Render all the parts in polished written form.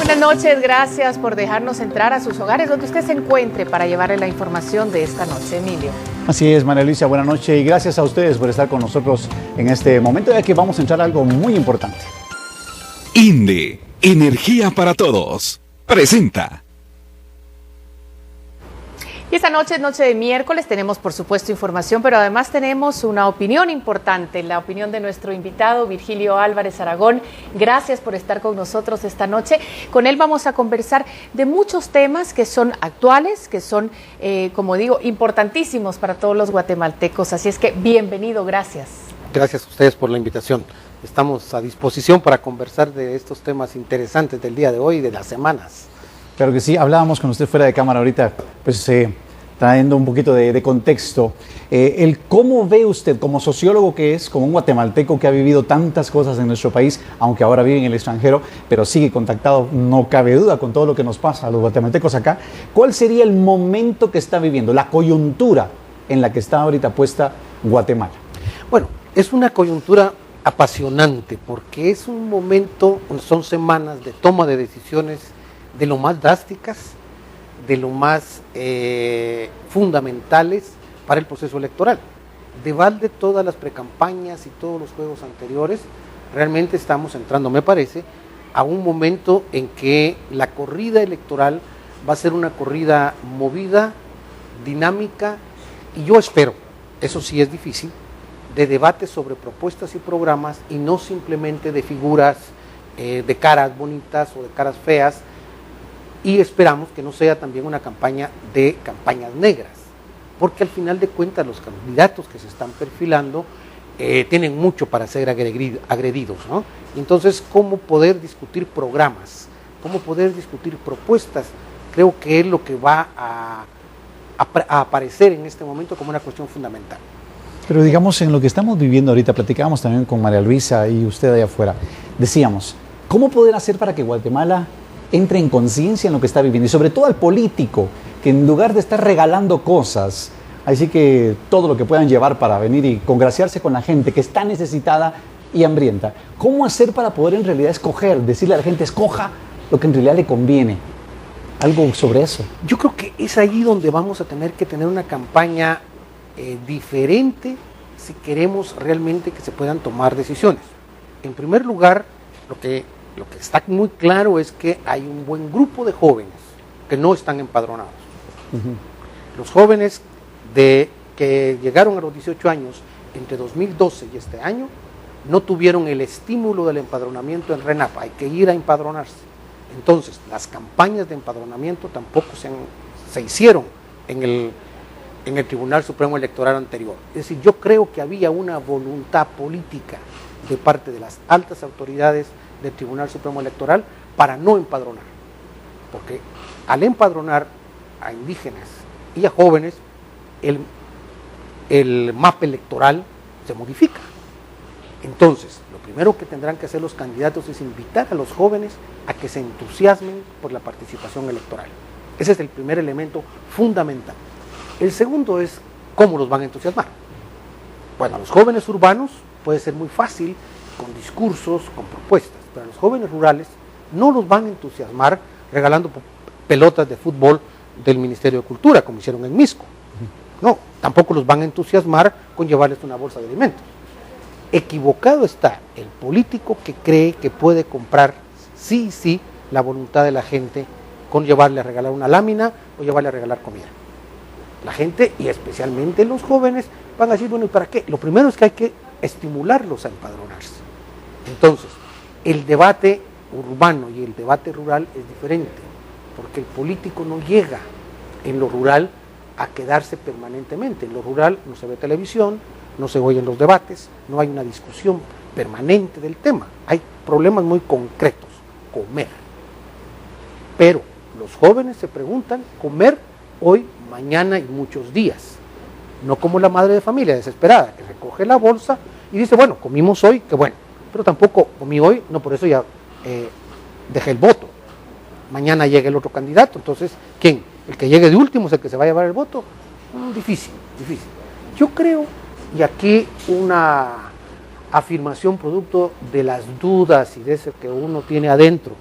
Buenas noches, gracias por dejarnos entrar a sus hogares donde usted se encuentre para llevarle la información de esta noche, Emilio. Así es, María Luisa, buenas noches y gracias a ustedes por estar con nosotros en este momento, ya que vamos a entrar a algo muy importante. INDE, Energía para Todos, presenta. Y esta noche es noche de miércoles, tenemos por supuesto información, pero además tenemos una opinión importante, la opinión de nuestro invitado Virgilio Álvarez Aragón. Gracias por estar con nosotros esta noche. Con él vamos a conversar de muchos temas que son actuales, que son, como digo, importantísimos para todos los guatemaltecos. Así es que bienvenido, gracias. Gracias a ustedes por la invitación. Estamos a disposición para conversar de estos temas interesantes del día de hoy y de las semanas. Claro que sí, hablábamos con usted fuera de cámara ahorita, pues trayendo un poquito de contexto. ¿Cómo ve usted, como sociólogo que es, como un guatemalteco que ha vivido tantas cosas en nuestro país, aunque ahora vive en el extranjero, pero sigue contactado, no cabe duda, con todo lo que nos pasa a los guatemaltecos acá? ¿Cuál sería el momento que está viviendo, la coyuntura en la que está ahorita puesta Guatemala? Bueno, es una coyuntura apasionante porque es un momento, son semanas de toma de decisiones de lo más drásticas, de lo más fundamentales para el proceso electoral. De balde todas las precampañas y todos los juegos anteriores, realmente estamos entrando, me parece, a un momento en que la corrida electoral va a ser una corrida movida, dinámica, y yo espero, eso sí es difícil, de debates sobre propuestas y programas y no simplemente de figuras de caras bonitas o de caras feas. Y esperamos que no sea también una campaña de campañas negras, porque al final de cuentas los candidatos que se están perfilando tienen mucho para ser agredidos, ¿no? Entonces, ¿cómo poder discutir programas? ¿Cómo poder discutir propuestas? Creo que es lo que va a aparecer en este momento como una cuestión fundamental. Pero digamos, en lo que estamos viviendo ahorita, platicábamos también con María Luisa y usted allá afuera, decíamos, ¿cómo poder hacer para que Guatemala entre en conciencia en lo que está viviendo? Y sobre todo al político, que en lugar de estar regalando cosas, así que todo lo que puedan llevar para venir y congraciarse con la gente que está necesitada y hambrienta, ¿cómo hacer para poder en realidad escoger, decirle a la gente, escoja lo que en realidad le conviene? Algo sobre eso. Yo creo que es ahí donde vamos a tener que tener una campaña diferente si queremos realmente que se puedan tomar decisiones. En primer lugar, lo que está muy claro es que hay un buen grupo de jóvenes que no están empadronados. Los jóvenes que llegaron a los 18 años entre 2012 y este año no tuvieron el estímulo del empadronamiento en RENAP, hay que ir a empadronarse. Entonces, las campañas de empadronamiento tampoco se hicieron en el Tribunal Supremo Electoral anterior. Es decir, yo creo que había una voluntad política de parte de las altas autoridades del Tribunal Supremo Electoral para no empadronar, porque al empadronar a indígenas y a jóvenes, el mapa electoral se modifica. Entonces, lo primero que tendrán que hacer los candidatos es invitar a los jóvenes a que se entusiasmen por la participación electoral. Ese es el primer elemento fundamental. El segundo es cómo los van a entusiasmar. Bueno, a los jóvenes urbanos puede ser muy fácil con discursos, con propuestas, pero a los jóvenes rurales no los van a entusiasmar regalando pelotas de fútbol del Ministerio de Cultura, como hicieron en Misco. No, tampoco los van a entusiasmar con llevarles una bolsa de alimentos. Equivocado está el político que cree que puede comprar sí la voluntad de la gente con llevarle a regalar una lámina o llevarle a regalar comida. La gente, y especialmente los jóvenes, van a decir, bueno, ¿y para qué? Lo primero es que hay que estimularlos a empadronarse. Entonces, el debate urbano y el debate rural es diferente, porque el político no llega en lo rural a quedarse permanentemente. En lo rural no se ve televisión, no se oyen los debates, no hay una discusión permanente del tema. Hay problemas muy concretos, comer. Pero los jóvenes se preguntan, comer hoy, mañana y muchos días. No como la madre de familia desesperada que recoge la bolsa y dice, bueno, comimos hoy, qué bueno, pero tampoco comí hoy, no por eso ya dejé el voto. Mañana llega el otro candidato, entonces, ¿quién? El que llegue de último es el que se va a llevar el voto. Difícil. Yo creo, y aquí una afirmación producto de las dudas y de ese que uno tiene adentro,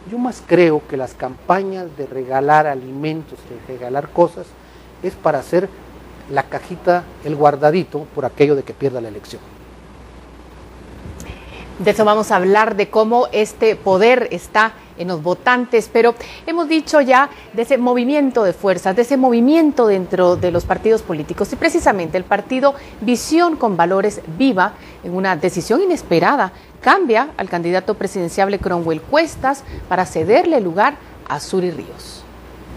Yo más creo que las campañas de regalar alimentos, de regalar cosas, es para hacer la cajita, el guardadito, por aquello de que pierda la elección. De eso vamos a hablar, de cómo este poder está en los votantes, pero hemos dicho ya de ese movimiento de fuerzas, de ese movimiento dentro de los partidos políticos, y precisamente el partido Visión con Valores Viva, en una decisión inesperada, cambia al candidato presidenciable Cromwell Cuestas para cederle lugar a Suri Ríos.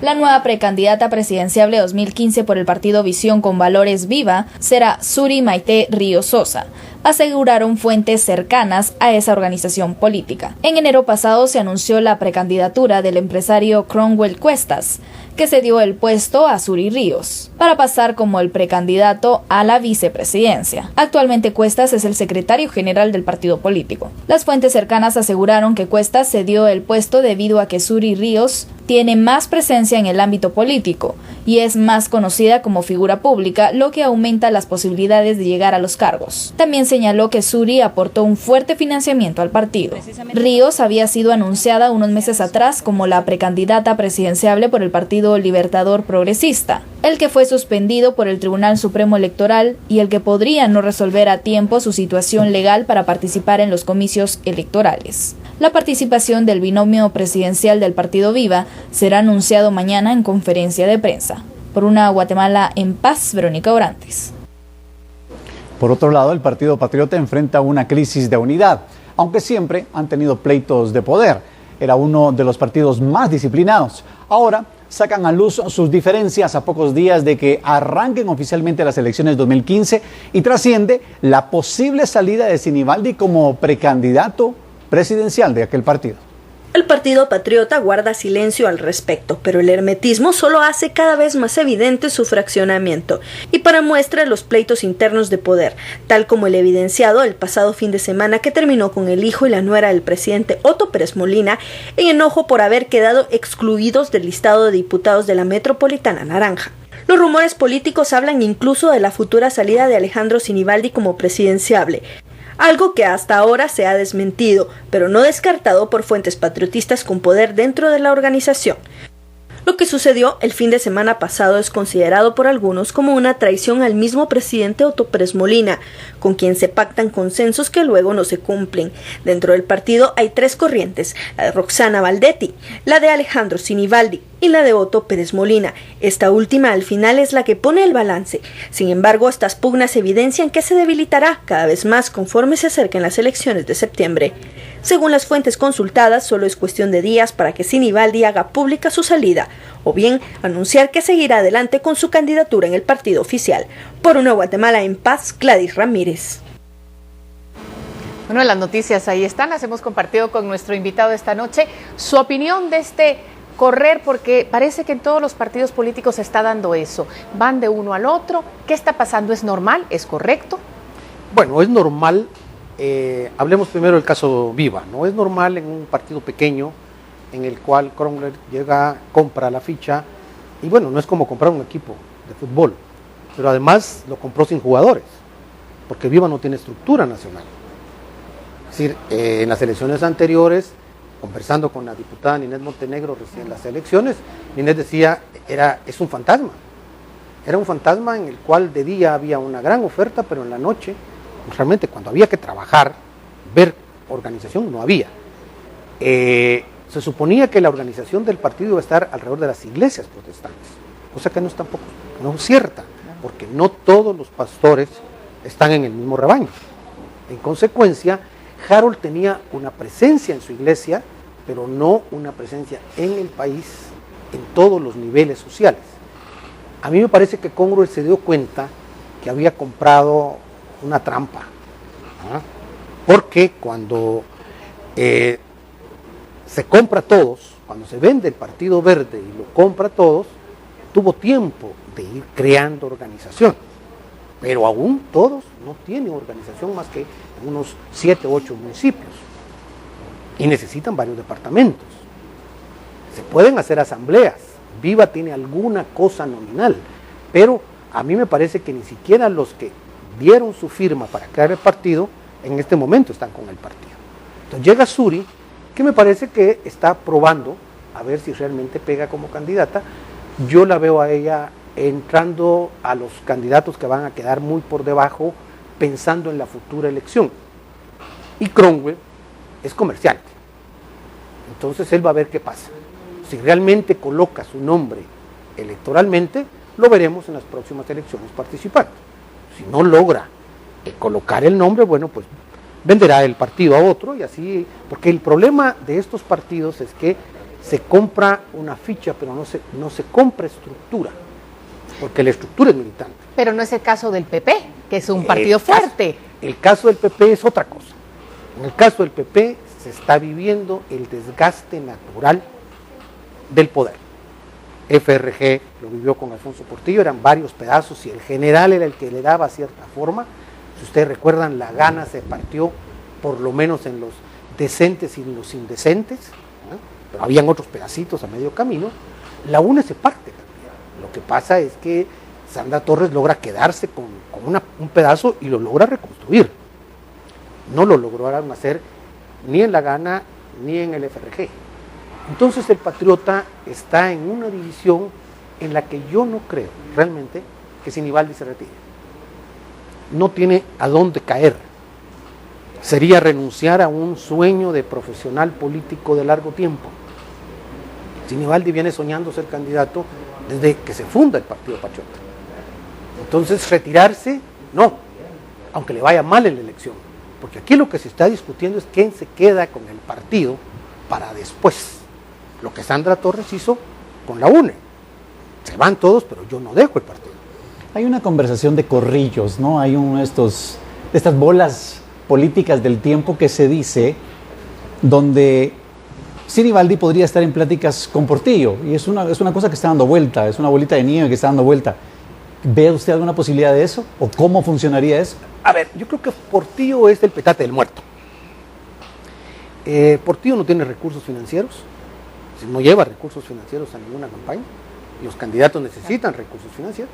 La nueva precandidata presidenciable 2015 por el partido Visión con Valores Viva será Suri Maite Ríos Sosa, aseguraron fuentes cercanas a esa organización política. En enero pasado se anunció la precandidatura del empresario Cromwell Cuestas, que cedió el puesto a Suri Ríos, para pasar como el precandidato a la vicepresidencia. Actualmente Cuestas es el secretario general del partido político. Las fuentes cercanas aseguraron que Cuestas cedió el puesto debido a que Suri Ríos tiene más presencia en el ámbito político y es más conocida como figura pública, lo que aumenta las posibilidades de llegar a los cargos. También señaló que Suri aportó un fuerte financiamiento al partido. Ríos había sido anunciada unos meses atrás como la precandidata presidenciable por el Partido Libertador Progresista, el que fue suspendido por el Tribunal Supremo Electoral y el que podría no resolver a tiempo su situación legal para participar en los comicios electorales. La participación del binomio presidencial del Partido Viva será anunciado mañana en conferencia de prensa. Por una Guatemala en paz, Verónica Orantes. Por otro lado, el Partido Patriota enfrenta una crisis de unidad, aunque siempre han tenido pleitos de poder. Era uno de los partidos más disciplinados. Ahora sacan a luz sus diferencias a pocos días de que arranquen oficialmente las elecciones 2015 y trasciende la posible salida de Sinibaldi como precandidato presidencial de aquel partido. El Partido Patriota guarda silencio al respecto, pero el hermetismo solo hace cada vez más evidente su fraccionamiento y para muestra los pleitos internos de poder, tal como el evidenciado el pasado fin de semana que terminó con el hijo y la nuera del presidente Otto Pérez Molina en enojo por haber quedado excluidos del listado de diputados de la Metropolitana Naranja. Los rumores políticos hablan incluso de la futura salida de Alejandro Sinibaldi como presidenciable, algo que hasta ahora se ha desmentido, pero no descartado por fuentes patriotistas con poder dentro de la organización. Lo que sucedió el fin de semana pasado es considerado por algunos como una traición al mismo presidente Otto Pérez Molina, con quien se pactan consensos que luego no se cumplen. Dentro del partido hay tres corrientes, la de Roxana Valdetti, la de Alejandro Sinibaldi y la de Otto Pérez Molina. Esta última al final es la que pone el balance. Sin embargo, estas pugnas evidencian que se debilitará cada vez más conforme se acerquen las elecciones de septiembre. Según las fuentes consultadas, solo es cuestión de días para que Sinibaldi haga pública su salida, o bien anunciar que seguirá adelante con su candidatura en el partido oficial. Por una Guatemala en paz, Gladys Ramírez. Bueno, las noticias ahí están, las hemos compartido con nuestro invitado esta noche. Su opinión de este correr, porque parece que en todos los partidos políticos se está dando eso. Van de uno al otro. ¿Qué está pasando? ¿Es normal? ¿Es correcto? Bueno, es normal. Hablemos primero del caso Viva, ¿no? Es normal en un partido pequeño en el cual Cromwell llega, compra la ficha y bueno, no es como comprar un equipo de fútbol, pero además lo compró sin jugadores, porque Viva no tiene estructura nacional. Es decir, en las elecciones anteriores, conversando con la diputada Ninés Montenegro recién en las elecciones, Ninés decía, es un fantasma. Era un fantasma en el cual de día había una gran oferta, pero en la noche realmente cuando había que trabajar, ver organización, no había. Se suponía que la organización del partido iba a estar alrededor de las iglesias protestantes, cosa que no es tampoco, no es cierta, porque no todos los pastores están en el mismo rebaño. En consecuencia, Harold tenía una presencia en su iglesia, pero no una presencia en el país, en todos los niveles sociales. A mí me parece que Cromwell se dio cuenta que había comprado una trampa, ¿no? Porque cuando se compra a todos, cuando se vende el Partido Verde y lo compra a todos, tuvo tiempo de ir creando organización, pero aún todos no tienen organización más que en unos 7 u 8 municipios y necesitan varios departamentos. Se pueden hacer asambleas, Viva tiene alguna cosa nominal, pero a mí me parece que ni siquiera los que dieron su firma para crear el partido, en este momento están con el partido. Entonces llega Suri que me parece que está probando a ver si realmente pega como candidata. Yo la veo a ella entrando a los candidatos que van a quedar muy por debajo, pensando en la futura elección. Y Cromwell es comerciante, entonces él va a ver qué pasa. Si realmente coloca su nombre electoralmente, lo veremos en las próximas elecciones participando. Si no logra colocar el nombre, bueno, pues venderá el partido a otro y así, porque el problema de estos partidos es que se compra una ficha, pero no se compra estructura, porque la estructura es militante. Pero no es el caso del PP, que es un partido fuerte. El caso del PP es otra cosa. En el caso del PP se está viviendo el desgaste natural del poder. FRG lo vivió con Alfonso Portillo, eran varios pedazos y el general era el que le daba cierta forma. Si ustedes recuerdan, la gana se partió por lo menos en los decentes y en los indecentes, ¿no? Pero habían otros pedacitos a medio camino. La UNE se parte. Lo que pasa es que Sandra Torres logra quedarse con un pedazo y lo logra reconstruir. No lo lograron hacer ni en la Gana ni en el FRG. Entonces el Patriota está en una división en la que yo no creo realmente que Sinibaldi se retire. No tiene a dónde caer. Sería renunciar a un sueño de profesional político de largo tiempo. Sinibaldi viene soñando ser candidato desde que se funda el Partido Patriota. Entonces retirarse, no, aunque le vaya mal en la elección. Porque aquí lo que se está discutiendo es quién se queda con el partido para después. Lo que Sandra Torres hizo con la UNE. Se van todos, pero yo no dejo el partido. Hay una conversación de corrillos, ¿no? Hay de estas bolas políticas del tiempo que se dice, donde Sinibaldi podría estar en pláticas con Portillo, y es una cosa que está dando vuelta, es una bolita de nieve que está dando vuelta. ¿Ve usted alguna posibilidad de eso? ¿O cómo funcionaría eso? A ver, yo creo que Portillo es el petate del muerto. Portillo no tiene recursos financieros, no lleva recursos financieros a ninguna campaña, y los candidatos necesitan recursos financieros.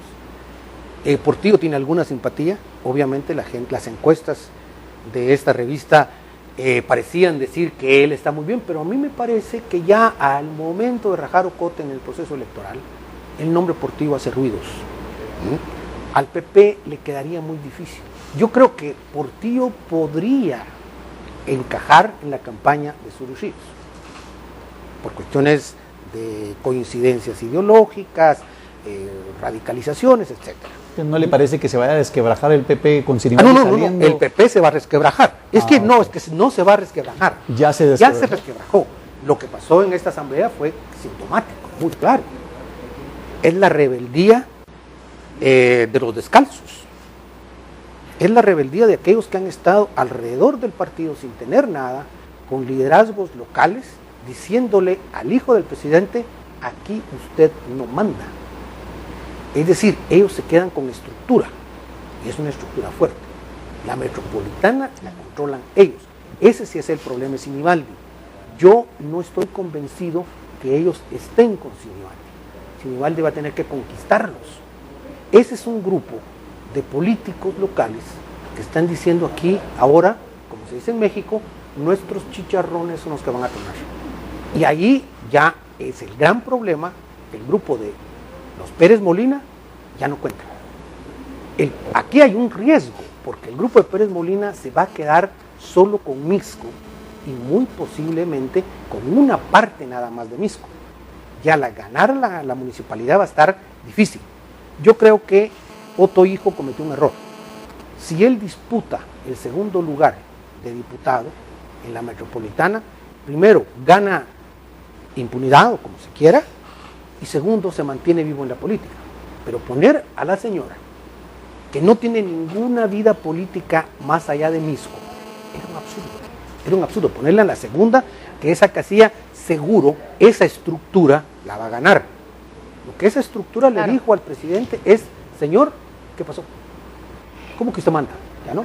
Portillo tiene alguna simpatía, obviamente las encuestas de esta revista parecían decir que él está muy bien, pero a mí me parece que ya al momento de rajar ocote en el proceso electoral, el nombre Portillo hace ruidos. Al PP le quedaría muy difícil. Yo creo que Portillo podría encajar en la campaña de Suri Ríos, por cuestiones de coincidencias ideológicas, radicalizaciones, etcétera. ¿No le parece que se vaya a desquebrajar el PP con Sinibaldi saliendo? No, el PP se va a resquebrajar. Es que no se va a resquebrajar. Ya se resquebrajó. Lo que pasó en esta asamblea fue sintomático, muy claro. Es la rebeldía de los descalzos. Es la rebeldía de aquellos que han estado alrededor del partido sin tener nada, con liderazgos locales, diciéndole al hijo del presidente, aquí usted no manda. Es decir, ellos se quedan con estructura, y es una estructura fuerte. La metropolitana la controlan ellos. Ese sí es el problema de Sinibaldi. Yo no estoy convencido que ellos estén con Sinibaldi. Sinibaldi va a tener que conquistarlos. Ese es un grupo de políticos locales que están diciendo aquí, ahora, como se dice en México, nuestros chicharrones son los que van a tomar. Y ahí ya es el gran problema, el grupo de los Pérez Molina ya no cuenta. Aquí hay un riesgo, porque el grupo de Pérez Molina se va a quedar solo con Mixco y muy posiblemente con una parte nada más de Mixco. Ya ganar la municipalidad va a estar difícil. Yo creo que Otto Hijo cometió un error. Si él disputa el segundo lugar de diputado en la metropolitana, primero gana impunidad o como se quiera, y segundo se mantiene vivo en la política. Pero poner a la señora, que no tiene ninguna vida política más allá de Mixco, era un absurdo ponerla en la segunda, que esa casilla seguro, esa estructura la va a ganar. Lo que esa estructura le dijo al presidente es, señor, ¿qué pasó? ¿Cómo que usted manda? Ya no.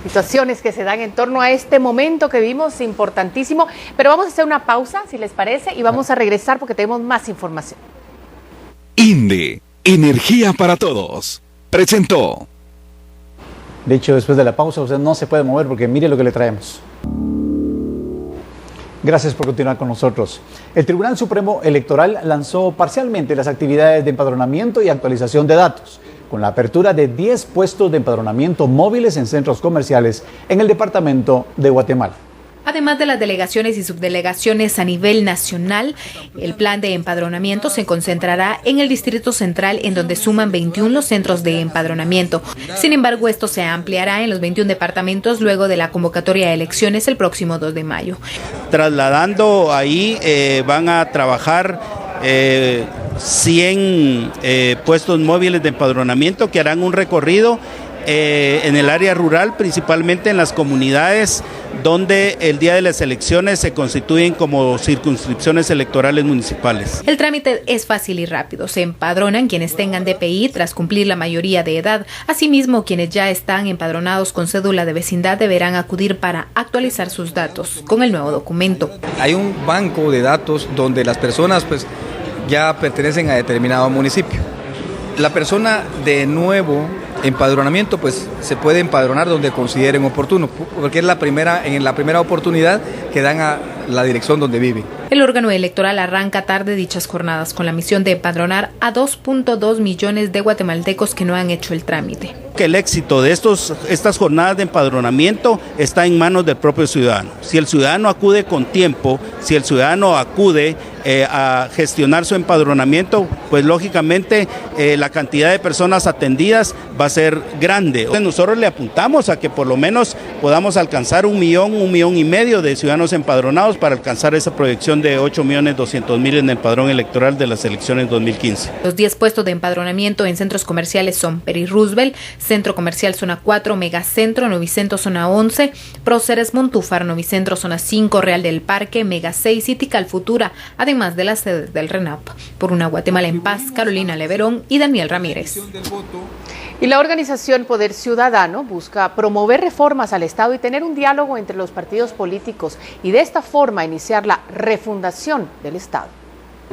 Situaciones que se dan en torno a este momento que vimos, importantísimo. Pero vamos a hacer una pausa, si les parece, y vamos a regresar porque tenemos más información. INDE, Energía para Todos, presentó. De hecho, después de la pausa usted no se puede mover porque mire lo que le traemos. Gracias por continuar con nosotros. El Tribunal Supremo Electoral lanzó parcialmente las actividades de empadronamiento y actualización de datos, con la apertura de 10 puestos de empadronamiento móviles en centros comerciales en el departamento de Guatemala. Además de las delegaciones y subdelegaciones a nivel nacional, el plan de empadronamiento se concentrará en el Distrito Central, en donde suman 21 los centros de empadronamiento. Sin embargo, esto se ampliará en los 21 departamentos luego de la convocatoria de elecciones el próximo 2 de mayo. Trasladando ahí van a trabajar 100 puestos móviles de empadronamiento que harán un recorrido en el área rural, principalmente en las comunidades donde el día de las elecciones se constituyen como circunscripciones electorales municipales. El trámite es fácil y rápido. Se empadronan quienes tengan DPI tras cumplir la mayoría de edad. Asimismo, quienes ya están empadronados con cédula de vecindad deberán acudir para actualizar sus datos con el nuevo documento. Hay un banco de datos donde las personas ya pertenecen a determinado municipio. La persona de nuevo empadronamiento se puede empadronar donde consideren oportuno, porque es en la primera oportunidad que dan a la dirección donde vive. El órgano electoral arranca tarde dichas jornadas con la misión de empadronar a 2.2 millones de guatemaltecos que no han hecho el trámite. El éxito de estas jornadas de empadronamiento está en manos del propio ciudadano. Si el ciudadano acude con tiempo, si el ciudadano acude a gestionar su empadronamiento, pues lógicamente la cantidad de personas atendidas va a ser grande. Entonces nosotros le apuntamos a que por lo menos podamos alcanzar 1 millón y medio de ciudadanos empadronados para alcanzar esa proyección de 8.200.000 en el padrón electoral de las elecciones 2015. Los 10 puestos de empadronamiento en centros comerciales son Peri Roosevelt, Centro Comercial Zona 4, Megacentro, Novicentro Zona 11, Próceres Montúfar, Novicentro Zona 5, Real del Parque, Mega 6 y Tikal Futura, además de las sedes del RENAP. Por una Guatemala en paz, Carolina Leverón y Daniel Ramírez. Y la organización Poder Ciudadano busca promover reformas al Estado y tener un diálogo entre los partidos políticos y de esta forma iniciar la refundación del Estado.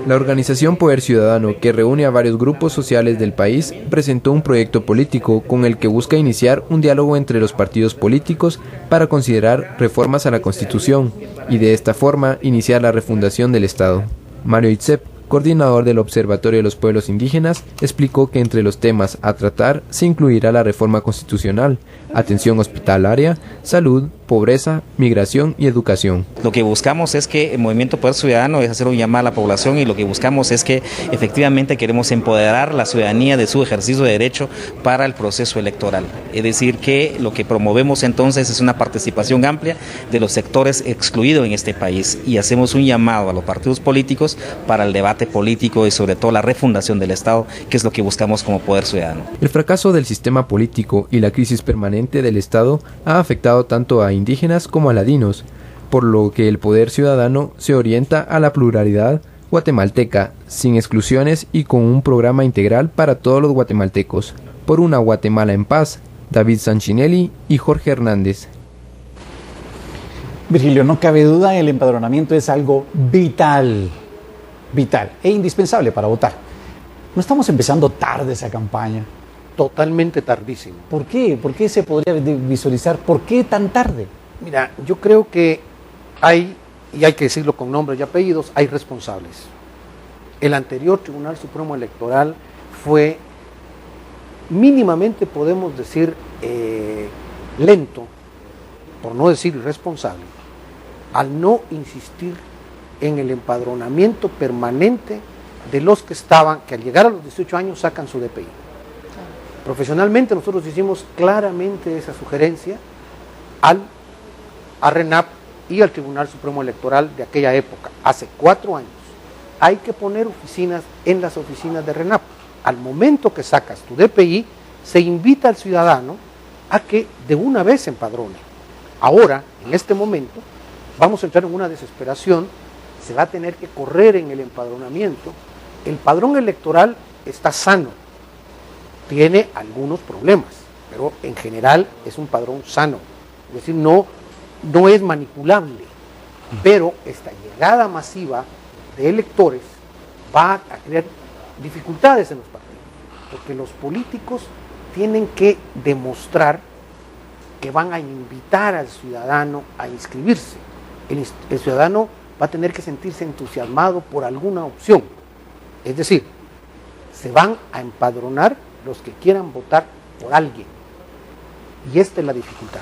La organización Poder Ciudadano, que reúne a varios grupos sociales del país, presentó un proyecto político con el que busca iniciar un diálogo entre los partidos políticos para considerar reformas a la Constitución y de esta forma iniciar la refundación del Estado. Mario Itzep, coordinador del Observatorio de los Pueblos Indígenas, explicó que entre los temas a tratar se incluirá la reforma constitucional, atención hospitalaria, salud, pobreza, migración y educación. Lo que buscamos es que el Movimiento Poder Ciudadano es hacer un llamado a la población y lo que buscamos es que efectivamente queremos empoderar la ciudadanía de su ejercicio de derecho para el proceso electoral. Es decir, que lo que promovemos entonces es una participación amplia de los sectores excluidos en este país y hacemos un llamado a los partidos políticos para el debate político y sobre todo la refundación del Estado, que es lo que buscamos como Poder Ciudadano. El fracaso del sistema político y la crisis permanente del Estado ha afectado tanto a indígenas como a ladinos, por lo que el Poder Ciudadano se orienta a la pluralidad guatemalteca, sin exclusiones y con un programa integral para todos los guatemaltecos. Por una Guatemala en paz, David Sanchinelli y Jorge Hernández. Virgilio, no cabe duda, el empadronamiento es algo vital e indispensable para votar. ¿No estamos empezando tarde esa campaña? Totalmente tardísimo. ¿Por qué? ¿Por qué se podría visualizar? ¿Por qué tan tarde? Mira, yo creo que hay que decirlo con nombres y apellidos, hay responsables. El anterior Tribunal Supremo Electoral fue mínimamente, podemos decir, lento, por no decir irresponsable, al no insistir en el empadronamiento permanente de los que al llegar a los 18 años sacan su DPI. Profesionalmente nosotros hicimos claramente esa sugerencia a RENAP y al Tribunal Supremo Electoral de aquella época, hace 4 años. Hay que poner oficinas en las oficinas de RENAP. Al momento que sacas tu DPI, se invita al ciudadano a que de una vez se empadrone. Ahora, en este momento, vamos a entrar en una desesperación, se va a tener que correr en el empadronamiento. El padrón electoral está sano, tiene algunos problemas, pero en general es un padrón sano, es decir, no es manipulable, pero esta llegada masiva de electores va a crear dificultades en los partidos, porque los políticos tienen que demostrar que van a invitar al ciudadano a inscribirse. El ciudadano va a tener que sentirse entusiasmado por alguna opción. Es decir, se van a empadronar los que quieran votar por alguien. Y esta es la dificultad.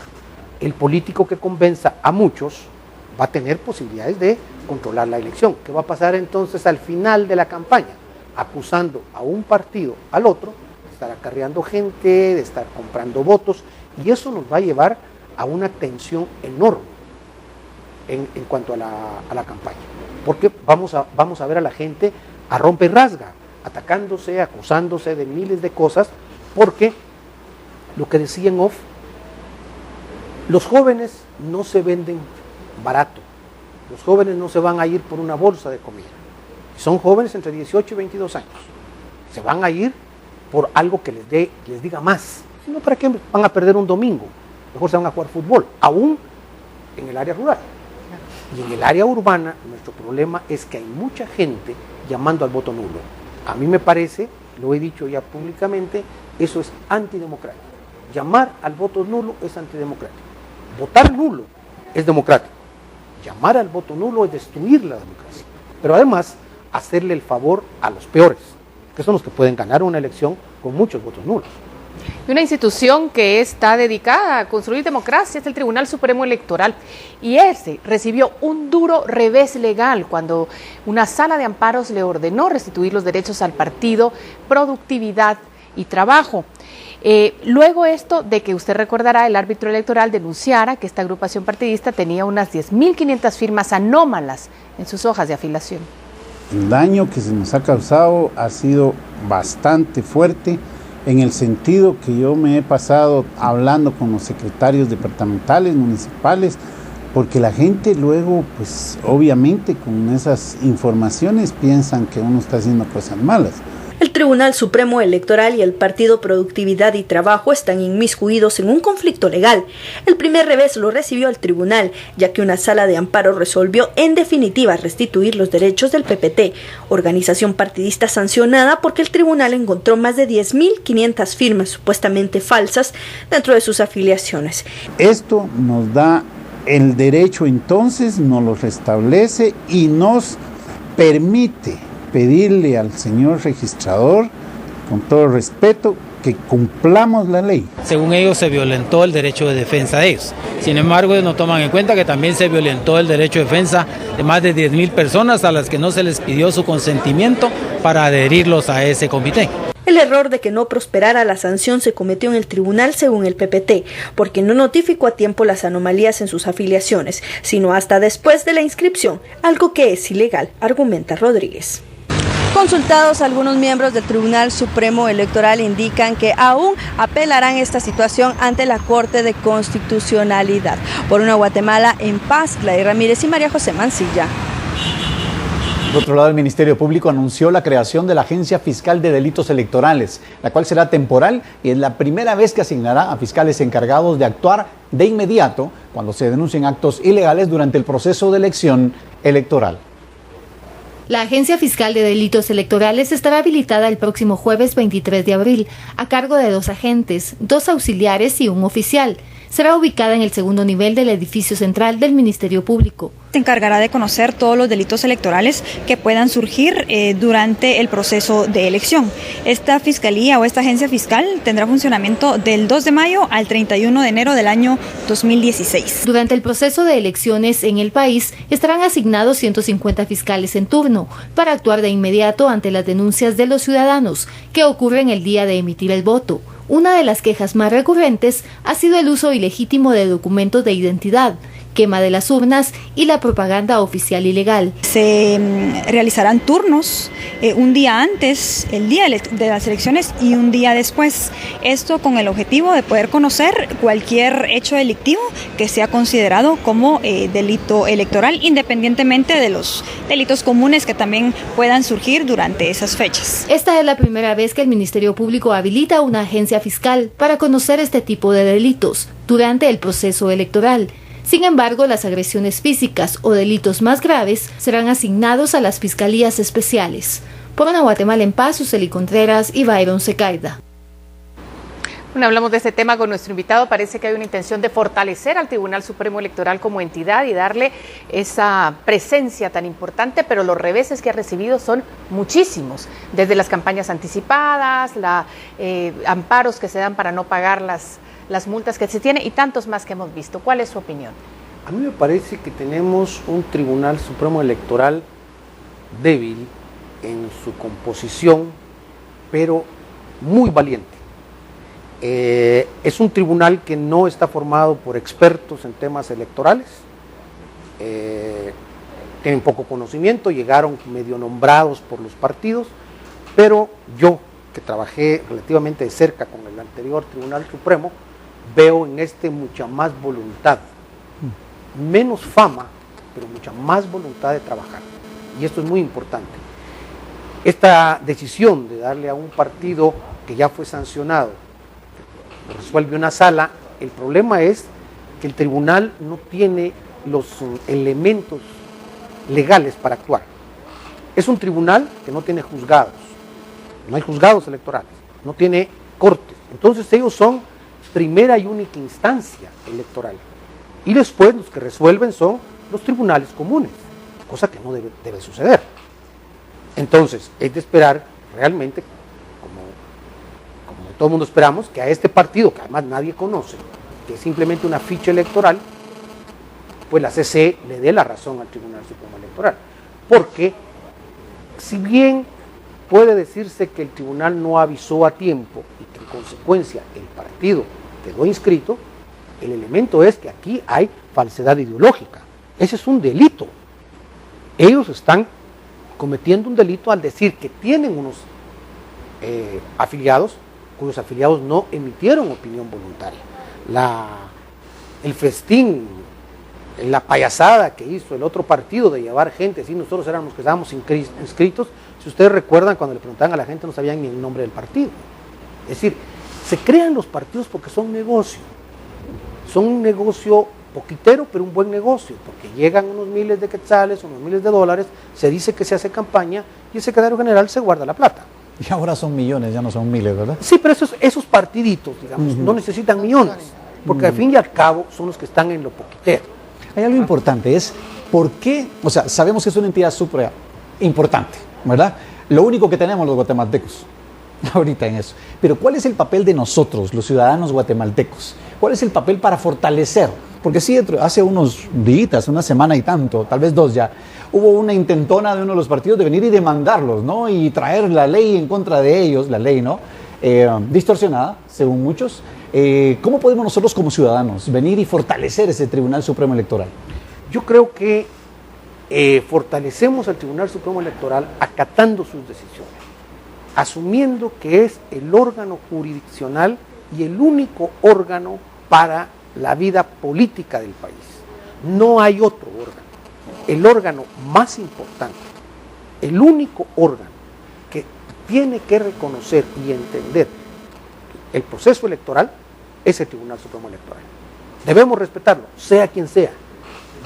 El político que convenza a muchos va a tener posibilidades de controlar la elección. ¿Qué va a pasar entonces al final de la campaña? Acusando a un partido al otro de estar acarreando gente, de estar comprando votos, y eso nos va a llevar a una tensión enorme en cuanto a la campaña. Porque vamos a ver a la gente a rompe y rasga, atacándose, acusándose de miles de cosas, porque lo que decía en off, los jóvenes no se venden barato, los jóvenes no se van a ir por una bolsa de comida, son jóvenes entre 18 y 22 años, se van a ir por algo que les diga más, sino para qué van a perder un domingo, mejor se van a jugar fútbol, aún en el área rural. Y en el área urbana, nuestro problema es que hay mucha gente llamando al voto nulo. A mí me parece, lo he dicho ya públicamente, eso es antidemocrático. Llamar al voto nulo es antidemocrático. Votar nulo es democrático. Llamar al voto nulo es destruir la democracia. Pero además, hacerle el favor a los peores, que son los que pueden ganar una elección con muchos votos nulos. Y una institución que está dedicada a construir democracia es el Tribunal Supremo Electoral, y ese recibió un duro revés legal cuando una sala de amparos le ordenó restituir los derechos al partido Productividad y Trabajo. Luego esto de que usted recordará, el árbitro electoral denunciara que esta agrupación partidista tenía unas 10.500 firmas anómalas en sus hojas de afiliación. El daño que se nos ha causado ha sido bastante fuerte, en el sentido que yo me he pasado hablando con los secretarios departamentales, municipales, porque la gente luego, pues obviamente con esas informaciones piensan que uno está haciendo cosas malas. El Tribunal Supremo Electoral y el Partido Productividad y Trabajo están inmiscuidos en un conflicto legal. El primer revés lo recibió el tribunal, ya que una sala de amparo resolvió en definitiva restituir los derechos del PPT, organización partidista sancionada porque el tribunal encontró más de 10.500 firmas supuestamente falsas dentro de sus afiliaciones. Esto nos da el derecho, entonces nos lo restablece y nos permite pedirle al señor registrador, con todo respeto, que cumplamos la ley. Según ellos se violentó el derecho de defensa de ellos. Sin embargo, ellos no toman en cuenta que también se violentó el derecho de defensa de más de 10.000 personas a las que no se les pidió su consentimiento para adherirlos a ese comité. El error de que no prosperara la sanción se cometió en el tribunal según el PPT, porque no notificó a tiempo las anomalías en sus afiliaciones, sino hasta después de la inscripción, algo que es ilegal, argumenta Rodríguez. Consultados, algunos miembros del Tribunal Supremo Electoral indican que aún apelarán esta situación ante la Corte de Constitucionalidad. Por una Guatemala en paz, Gladys Ramírez y María José Mancilla. Por otro lado, el Ministerio Público anunció la creación de la Agencia Fiscal de Delitos Electorales, la cual será temporal y es la primera vez que asignará a fiscales encargados de actuar de inmediato cuando se denuncien actos ilegales durante el proceso de elección electoral. La Agencia Fiscal de Delitos Electorales estará habilitada el próximo jueves 23 de abril, a cargo de 2 agentes, 2 auxiliares y un oficial. Será ubicada en el segundo nivel del edificio central del Ministerio Público. Se encargará de conocer todos los delitos electorales que puedan surgir durante el proceso de elección. Esta fiscalía o esta agencia fiscal tendrá funcionamiento del 2 de mayo al 31 de enero del año 2016. Durante el proceso de elecciones en el país estarán asignados 150 fiscales en turno para actuar de inmediato ante las denuncias de los ciudadanos que ocurren el día de emitir el voto. Una de las quejas más recurrentes ha sido el uso ilegítimo de documentos de identidad, quema de las urnas y la propaganda oficial ilegal. Se realizarán turnos un día antes, el día de las elecciones y un día después. Esto con el objetivo de poder conocer cualquier hecho delictivo que sea considerado como delito electoral, independientemente de los delitos comunes que también puedan surgir durante esas fechas. Esta es la primera vez que el Ministerio Público habilita una agencia fiscal para conocer este tipo de delitos durante el proceso electoral. Sin embargo, las agresiones físicas o delitos más graves serán asignados a las fiscalías especiales. Por una Guatemala en paz, Suseli Contreras y Byron Secaida. Bueno, hablamos de este tema con nuestro invitado. Parece que hay una intención de fortalecer al Tribunal Supremo Electoral como entidad y darle esa presencia tan importante, pero los reveses que ha recibido son muchísimos, desde las campañas anticipadas, amparos que se dan para no pagar las multas que se tienen y tantos más que hemos visto. ¿Cuál es su opinión? A mí me parece que tenemos un Tribunal Supremo Electoral débil en su composición, pero muy valiente. Es un tribunal que no está formado por expertos en temas electorales, tienen poco conocimiento, llegaron medio nombrados por los partidos, pero yo, que trabajé relativamente de cerca con el anterior Tribunal Supremo, veo en este mucha más voluntad, menos fama, pero mucha más voluntad de trabajar, y esto es muy importante. Esta decisión de darle a un partido que ya fue sancionado, resuelve una sala, el problema es que el tribunal no tiene los elementos legales para actuar. Es un tribunal que no tiene juzgados, no hay juzgados electorales, no tiene cortes, entonces ellos son primera y única instancia electoral, y después los que resuelven son los tribunales comunes, cosa que no debe suceder. Entonces es de esperar realmente, todo el mundo esperamos, que a este partido, que además nadie conoce, que es simplemente una ficha electoral, pues la CC le dé la razón al Tribunal Supremo Electoral. Porque si bien puede decirse que el tribunal no avisó a tiempo y que en consecuencia el partido quedó inscrito, el elemento es que aquí hay falsedad ideológica. Ese es un delito. Ellos están cometiendo un delito al decir que tienen unos afiliados, cuyos afiliados no emitieron opinión voluntaria. El festín, la payasada que hizo el otro partido de llevar gente, si nosotros éramos los que estábamos inscritos, si ustedes recuerdan, cuando le preguntaban a la gente no sabían ni el nombre del partido. Es decir, se crean los partidos porque son un negocio poquitero, pero un buen negocio, porque llegan unos miles de quetzales, unos miles de dólares, se dice que se hace campaña y el secretario general se guarda la plata. Y ahora son millones, ya no son miles, ¿verdad? Sí, pero esos partiditos, digamos, no necesitan millones, porque al fin y al cabo son los que están en lo poquitero. Hay algo importante, es por qué, o sea, sabemos que es una entidad súper importante, ¿verdad? Lo único que tenemos los guatemaltecos, ahorita en eso. Pero ¿cuál es el papel de nosotros, los ciudadanos guatemaltecos? ¿Cuál es el papel para fortalecer? Porque sí, hace unos días, una semana y tanto, tal vez 2 ya, hubo una intentona de uno de los partidos de venir y demandarlos, ¿no? Y traer la ley en contra de ellos, la ley, ¿no? Distorsionada, según muchos. ¿Cómo podemos nosotros como ciudadanos venir y fortalecer ese Tribunal Supremo Electoral? Yo creo que fortalecemos al Tribunal Supremo Electoral acatando sus decisiones, asumiendo que es el órgano jurisdiccional y el único órgano para la vida política del país. No hay otro órgano. El órgano más importante, el único órgano que tiene que reconocer y entender el proceso electoral es el Tribunal Supremo Electoral. Debemos respetarlo, sea quien sea.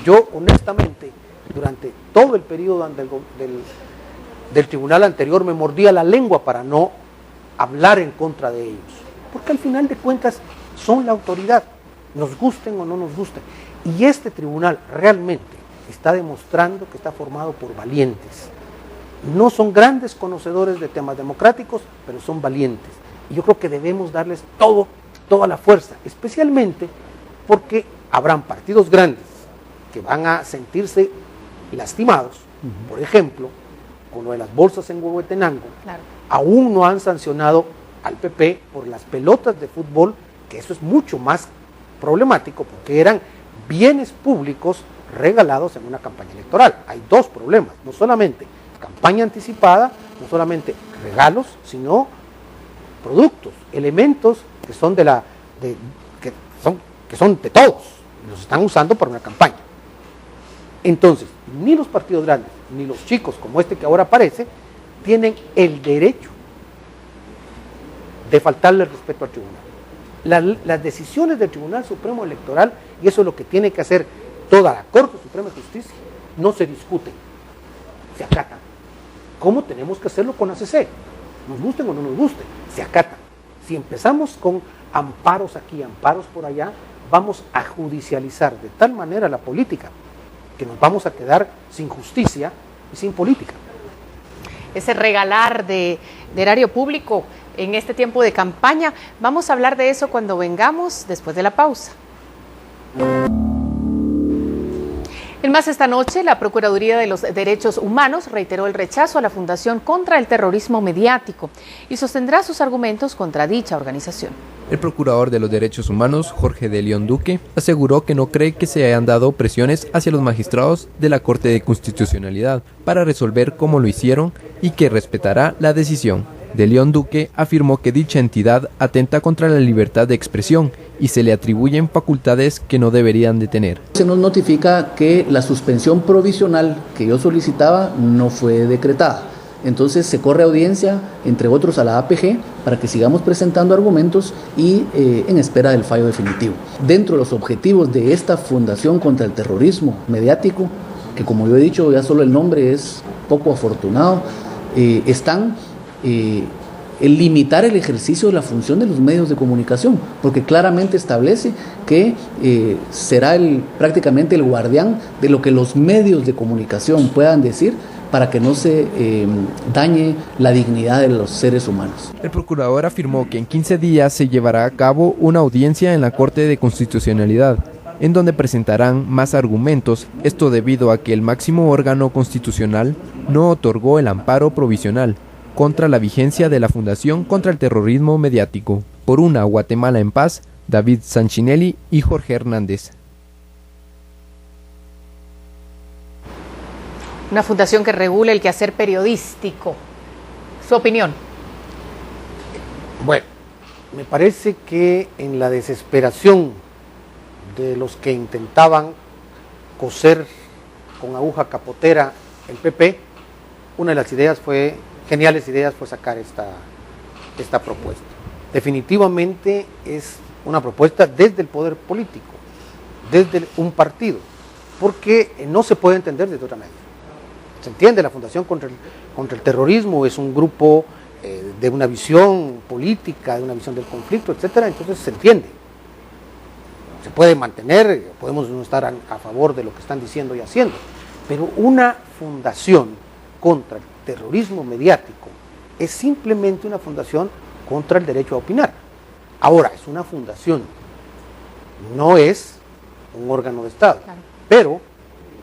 Yo, honestamente, durante todo el periodo del tribunal anterior me mordía la lengua para no hablar en contra de ellos, porque al final de cuentas son la autoridad, nos gusten o no nos gusten, y este tribunal realmente está demostrando que está formado por valientes. No son grandes conocedores de temas democráticos, pero son valientes, y yo creo que debemos darles toda la fuerza, especialmente porque habrán partidos grandes que van a sentirse lastimados. Por ejemplo, con lo de las bolsas en Huehuetenango, claro, aún no han sancionado al PP por las pelotas de fútbol, que eso es mucho más problemático porque eran bienes públicos regalados en una campaña electoral. Hay 2 problemas, no solamente campaña anticipada, no solamente regalos, sino productos, elementos que son que son de todos, y los están usando para una campaña. Entonces, ni los partidos grandes, ni los chicos como este que ahora aparece, tienen el derecho de faltarle respeto al tribunal. Las decisiones del Tribunal Supremo Electoral, y eso es lo que tiene que hacer toda la Corte Suprema de Justicia, no se discuten, se acatan. ¿Cómo tenemos que hacerlo con ACC? Nos gusten o no nos gusten, se acatan. Si empezamos con amparos aquí, amparos por allá, vamos a judicializar de tal manera la política que nos vamos a quedar sin justicia y sin política. Ese regalar de erario público en este tiempo de campaña, vamos a hablar de eso cuando vengamos después de la pausa. En más esta noche, la Procuraduría de los Derechos Humanos reiteró el rechazo a la Fundación contra el Terrorismo Mediático y sostendrá sus argumentos contra dicha organización. El procurador de los derechos humanos, Jorge de León Duque, aseguró que no cree que se hayan dado presiones hacia los magistrados de la Corte de Constitucionalidad para resolver cómo lo hicieron y que respetará la decisión. De León Duque afirmó que dicha entidad atenta contra la libertad de expresión y se le atribuyen facultades que no deberían de tener. Se nos notifica que la suspensión provisional que yo solicitaba no fue decretada. Entonces se corre audiencia, entre otros a la APG, para que sigamos presentando argumentos y en espera del fallo definitivo. Dentro de los objetivos de esta Fundación contra el Terrorismo Mediático, que como yo he dicho, ya solo el nombre es poco afortunado, están el limitar el ejercicio de la función de los medios de comunicación, porque claramente establece que será prácticamente el guardián de lo que los medios de comunicación puedan decir para que no se dañe la dignidad de los seres humanos. El procurador afirmó que en 15 días se llevará a cabo una audiencia en la Corte de Constitucionalidad, en donde presentarán más argumentos, esto debido a que el máximo órgano constitucional no otorgó el amparo provisional contra la vigencia de la Fundación contra el Terrorismo Mediático. Por una Guatemala en paz, David Sanchinelli y Jorge Hernández. Una fundación que regule el quehacer periodístico. ¿Su opinión? Bueno, me parece que en la desesperación de los que intentaban coser con aguja capotera el PP, una de las geniales ideas fue sacar esta propuesta. Definitivamente es una propuesta desde el poder político, desde un partido, porque no se puede entender de otra manera. Se entiende, la Fundación contra el Terrorismo es un grupo de una visión política, de una visión del conflicto, etcétera, entonces se entiende. Se puede mantener, podemos no estar a favor de lo que están diciendo y haciendo, pero una fundación contra el terrorismo mediático es simplemente una fundación contra el derecho a opinar. Ahora, es una fundación, no es un órgano de Estado, claro, pero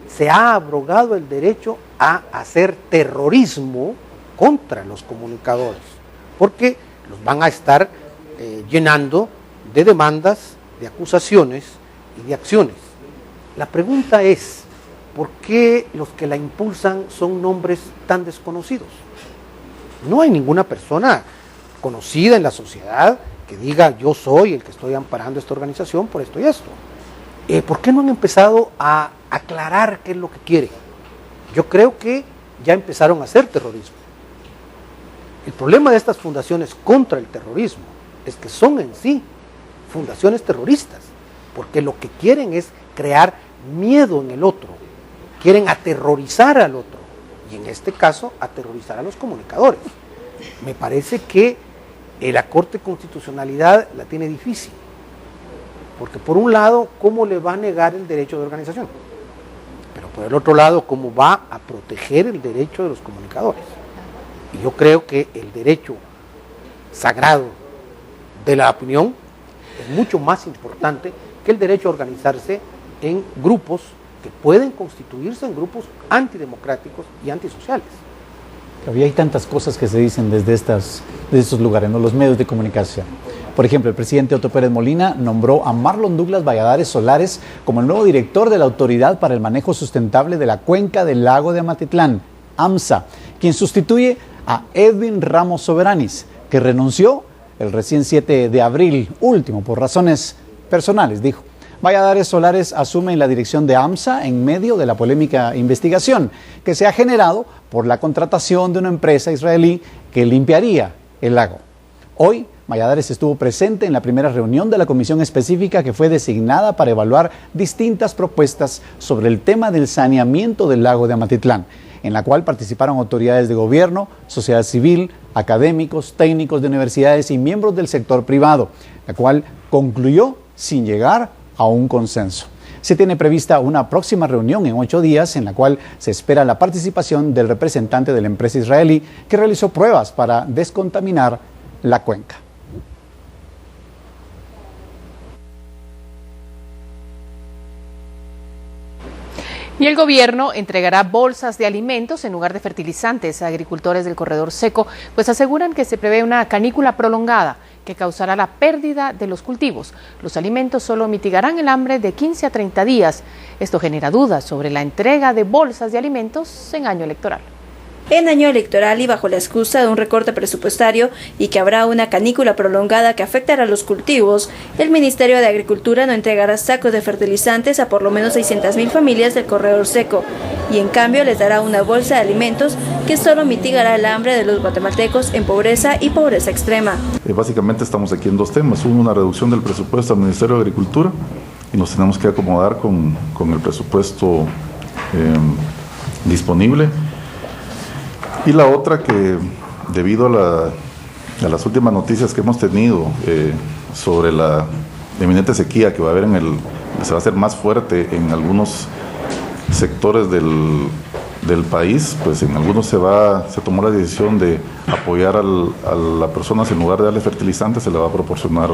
se ha abrogado el derecho a hacer terrorismo contra los comunicadores, porque los van a estar llenando de demandas, de acusaciones y de acciones. La pregunta es, ¿por qué los que la impulsan son nombres tan desconocidos? No hay ninguna persona conocida en la sociedad que diga yo soy el que estoy amparando esta organización por esto y esto. ¿Por qué no han empezado a aclarar qué es lo que quieren? Yo creo que ya empezaron a hacer terrorismo. El problema de estas fundaciones contra el terrorismo es que son en sí fundaciones terroristas, porque lo que quieren es crear miedo en el otro, quieren aterrorizar al otro, y en este caso aterrorizar a los comunicadores. Me parece que la Corte de Constitucionalidad la tiene difícil, porque por un lado, ¿cómo le va a negar el derecho de organización? Pero por el otro lado, ¿cómo va a proteger el derecho de los comunicadores? Y yo creo que el derecho sagrado de la opinión es mucho más importante que el derecho a organizarse en grupos que pueden constituirse en grupos antidemocráticos y antisociales. Había tantas cosas que se dicen desde estos lugares, ¿no? Los medios de comunicación. Por ejemplo, el presidente Otto Pérez Molina nombró a Marlon Douglas Valladares Solares como el nuevo director de la Autoridad para el Manejo Sustentable de la Cuenca del Lago de Amatitlán, AMSA, quien sustituye a Edwin Ramos Soberanis, que renunció el recién 7 de abril, último, por razones personales, dijo. Valladares Solares asume en la dirección de AMSA en medio de la polémica investigación que se ha generado por la contratación de una empresa israelí que limpiaría el lago. Hoy, Valladares estuvo presente en la primera reunión de la comisión específica que fue designada para evaluar distintas propuestas sobre el tema del saneamiento del lago de Amatitlán. en la cual participaron autoridades de gobierno, sociedad civil, académicos, técnicos de universidades y miembros del sector privado, la cual concluyó sin llegar a un consenso. Se tiene prevista una próxima reunión en 8 días en la cual se espera la participación del representante de la empresa israelí que realizó pruebas para descontaminar la cuenca. Y el gobierno entregará bolsas de alimentos en lugar de fertilizantes a agricultores del corredor seco, pues aseguran que se prevé una canícula prolongada que causará la pérdida de los cultivos. Los alimentos solo mitigarán el hambre de 15 a 30 días. Esto genera dudas sobre la entrega de bolsas de alimentos en año electoral. En año electoral y bajo la excusa de un recorte presupuestario y que habrá una canícula prolongada que afectará a los cultivos, el Ministerio de Agricultura no entregará sacos de fertilizantes a por lo menos 600.000 familias del corredor seco y en cambio les dará una bolsa de alimentos que solo mitigará el hambre de los guatemaltecos en pobreza y pobreza extrema. Básicamente estamos aquí en 2 temas. Uno, una reducción del presupuesto al Ministerio de Agricultura y nos tenemos que acomodar con el presupuesto disponible. Y la otra que, debido a las últimas noticias que hemos tenido sobre la eminente sequía que va a haber se va a hacer más fuerte en algunos sectores del país, pues en algunos se tomó la decisión de apoyar a las personas, en lugar de darle fertilizantes, se le va a proporcionar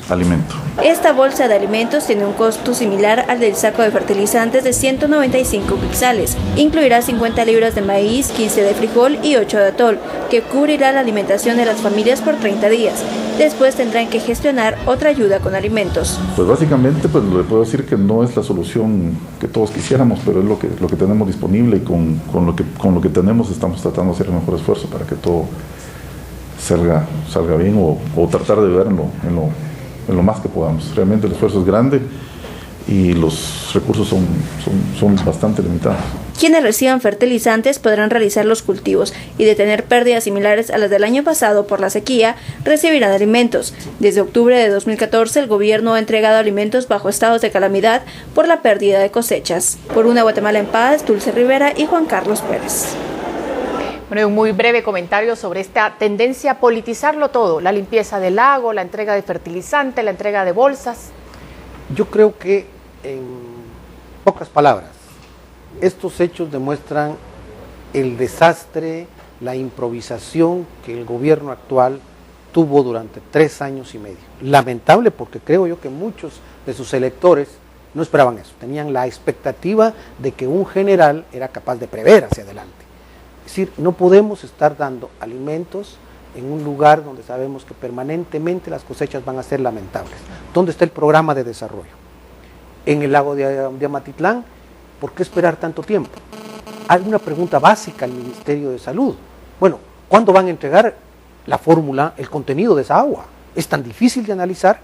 alimento. Esta bolsa de alimentos tiene un costo similar al del saco de fertilizantes de 195 quetzales. Incluirá 50 libras de maíz, 15 de frijol y 8 de atol, que cubrirá la alimentación de las familias por 30 días. Después tendrán que gestionar otra ayuda con alimentos. Pues básicamente pues le puedo decir que no es la solución que todos quisiéramos, pero es lo que tenemos disponible y con lo que tenemos estamos tratando de hacer el mejor esfuerzo para que todo salga bien o tratar de ayudar en lo más que podamos. Realmente el esfuerzo es grande y los recursos son bastante limitados. Quienes reciban fertilizantes podrán realizar los cultivos y de tener pérdidas similares a las del año pasado por la sequía, recibirán alimentos. Desde octubre de 2014 el gobierno ha entregado alimentos bajo estados de calamidad por la pérdida de cosechas. Por una Guatemala en paz, Dulce Rivera y Juan Carlos Pérez. Bueno, un muy breve comentario sobre esta tendencia a politizarlo todo, la limpieza del lago, la entrega de fertilizante, la entrega de bolsas. Yo creo que, en pocas palabras, estos hechos demuestran el desastre, la improvisación que el gobierno actual tuvo durante 3 años y medio. Lamentable porque creo yo que muchos de sus electores no esperaban eso, tenían la expectativa de que un general era capaz de prever hacia adelante. Es decir, no podemos estar dando alimentos en un lugar donde sabemos que permanentemente las cosechas van a ser lamentables. ¿Dónde está el programa de desarrollo? En el lago de Amatitlán, ¿por qué esperar tanto tiempo? Hay una pregunta básica al Ministerio de Salud. Bueno, ¿cuándo van a entregar la fórmula, el contenido de esa agua? Es tan difícil de analizar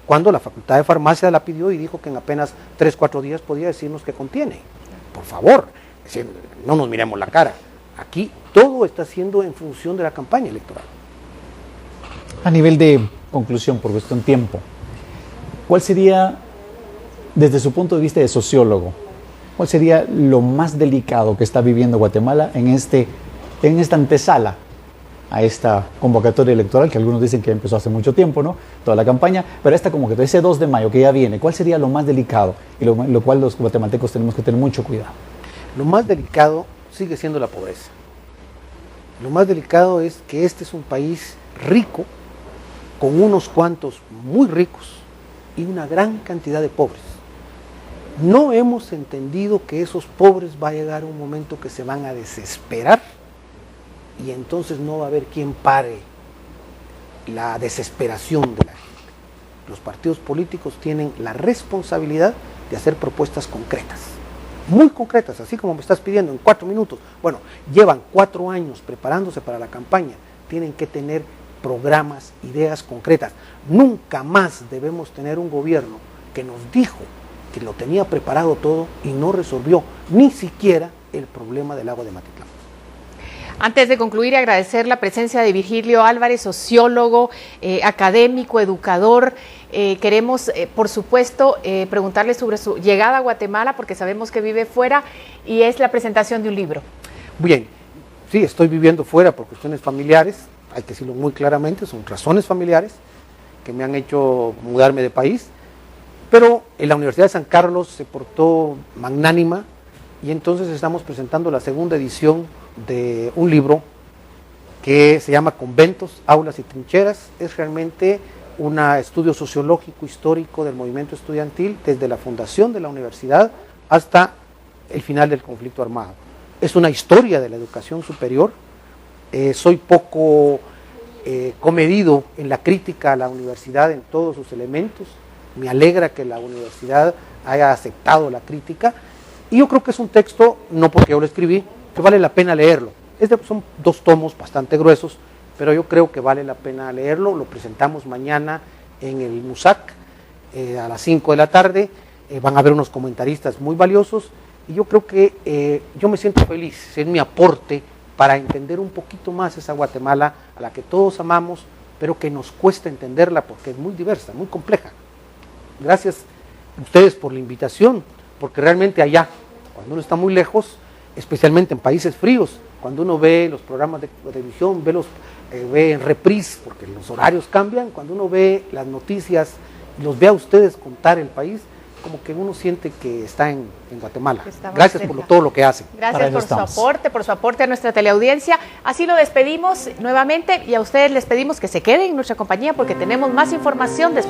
cuando la Facultad de Farmacia la pidió y dijo que en apenas 3-4 días podía decirnos qué contiene. Por favor, es decir, no nos miremos la cara. Aquí todo está siendo en función de la campaña electoral. A nivel de conclusión, por cuestión de tiempo, ¿cuál sería, desde su punto de vista de sociólogo, cuál sería lo más delicado que está viviendo Guatemala en esta antesala a esta convocatoria electoral, que algunos dicen que empezó hace mucho tiempo, ¿no? Toda la campaña, pero esta convocatoria, ese 2 de mayo que ya viene, ¿cuál sería lo más delicado y lo cual los guatemaltecos tenemos que tener mucho cuidado? Lo más delicado sigue siendo la pobreza. Lo más delicado es que este es un país rico, con unos cuantos muy ricos y una gran cantidad de pobres. No hemos entendido que esos pobres va a llegar un momento que se van a desesperar y entonces no va a haber quien pare la desesperación de la gente. Los partidos políticos tienen la responsabilidad de hacer propuestas concretas. Muy concretas, así como me estás pidiendo en 4 minutos. Bueno, llevan 4 años preparándose para la campaña, tienen que tener programas, ideas concretas. Nunca más debemos tener un gobierno que nos dijo que lo tenía preparado todo y no resolvió ni siquiera el problema del agua de Amatitlán. Antes de concluir, agradecer la presencia de Virgilio Álvarez, sociólogo, académico, educador. Queremos, por supuesto, preguntarle sobre su llegada a Guatemala, porque sabemos que vive fuera, y es la presentación de un libro. Bien, sí, estoy viviendo fuera por cuestiones familiares, hay que decirlo muy claramente, son razones familiares que me han hecho mudarme de país, pero en la Universidad de San Carlos se portó magnánima y entonces estamos presentando la segunda edición de un libro que se llama Conventos, Aulas y Trincheras. Es realmente un estudio sociológico histórico del movimiento estudiantil desde la fundación de la universidad hasta el final del conflicto armado. Es una historia de la educación superior. Soy poco comedido en la crítica a la universidad en todos sus elementos. Me alegra que la universidad haya aceptado la crítica y yo creo que es un texto, no porque yo lo escribí, que vale la pena leerlo. Son 2 tomos bastante gruesos, pero yo creo que vale la pena leerlo. Lo presentamos mañana en el MUSAC a las 5 de la tarde. Van a haber unos comentaristas muy valiosos y yo creo que yo me siento feliz, es mi aporte para entender un poquito más esa Guatemala a la que todos amamos, pero que nos cuesta entenderla porque es muy diversa, muy compleja. Gracias a ustedes por la invitación, porque realmente allá, cuando uno está muy lejos, especialmente en países fríos, cuando uno ve los programas de televisión, ve en reprise, porque los horarios cambian, cuando uno ve las noticias, los ve a ustedes contar el país, como que uno siente que está en Guatemala. Gracias por todo lo que hacen. Gracias por su aporte a nuestra teleaudiencia. Así lo despedimos nuevamente y a ustedes les pedimos que se queden en nuestra compañía porque tenemos más información después.